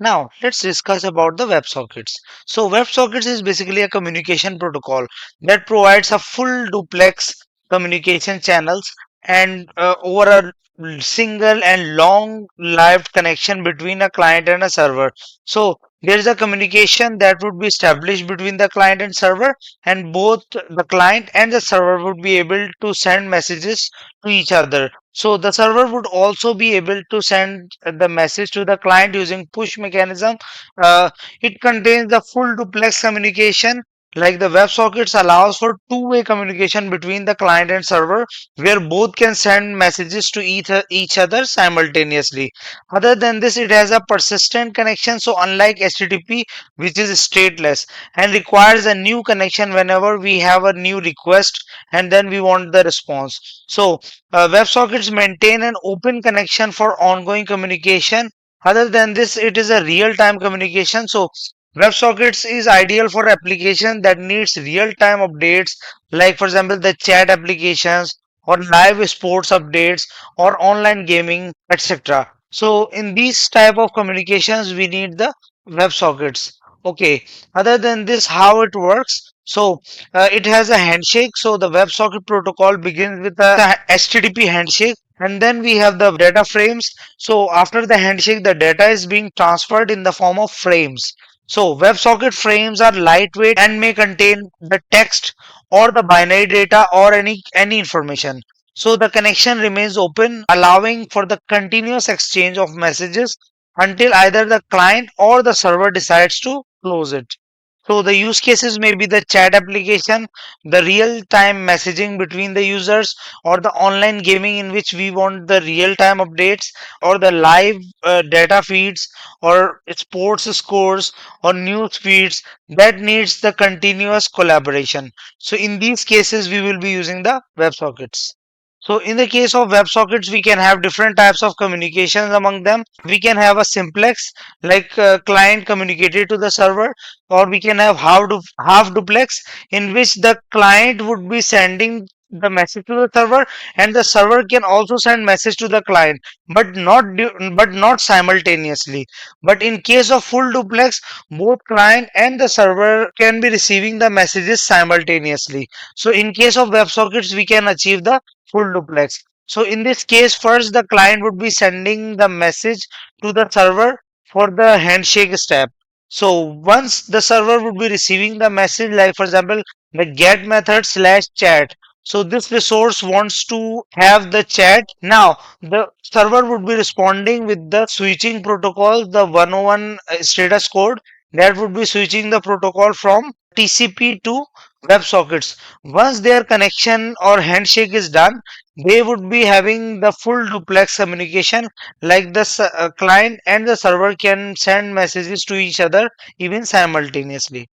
Now, let's discuss about the WebSockets. So, WebSockets is basically a communication protocol that provides a full duplex communication channels and over a single and long lived connection between a client and a server. So, there is a communication that would be established between the client and server, and both the client and the server would be able to send messages to each other. So the server would also be able to send the message to the client using push mechanism. Uh, it contains the full duplex communication. Like the WebSockets allows for two-way communication between the client and server, where both can send messages to each other simultaneously. Other than this, it has a persistent connection. So unlike HTTP, which is stateless and requires a new connection whenever we have a new request and then we want the response. So WebSockets maintain an open connection for ongoing communication. Other than this, it is a real-time communication. So WebSockets is ideal for application that needs real-time updates, like for example, the chat applications or live sports updates or online gaming, etc. So in these type of communications, we need the WebSockets. Okay. Other than this, how it works? So it has a handshake. So the WebSocket protocol begins with a HTTP handshake, and then we have the data frames. So after the handshake, the data is being transferred in the form of frames. So WebSocket frames are lightweight and may contain the text or the binary data or any information. So the connection remains open, allowing for the continuous exchange of messages until either the client or the server decides to close it. So the use cases may be the chat application, the real-time messaging between the users, or the online gaming in which we want the real-time updates, or the live data feeds, or sports scores, or news feeds that needs the continuous collaboration. So in these cases, we will be using the WebSockets. So in the case of WebSockets, we can have different types of communications among them. We can have a simplex, like client communicated to the server, or we can have half duplex, in which the client would be sending the message to the server, and the server can also send message to the client, but not simultaneously. But in case of full duplex, both client and the server can be receiving the messages simultaneously. So in case of WebSockets, we can achieve the full duplex. So in this case, first the client would be sending the message to the server for the handshake step. So once the server would be receiving the message, like for example, the get method slash chat. So this resource wants to have the chat. Now the server would be responding with the switching protocol, the 101 status code that would be switching the protocol from TCP to WebSockets. Once their connection or handshake is done, they would be having the full duplex communication, like the client and the server can send messages to each other even simultaneously.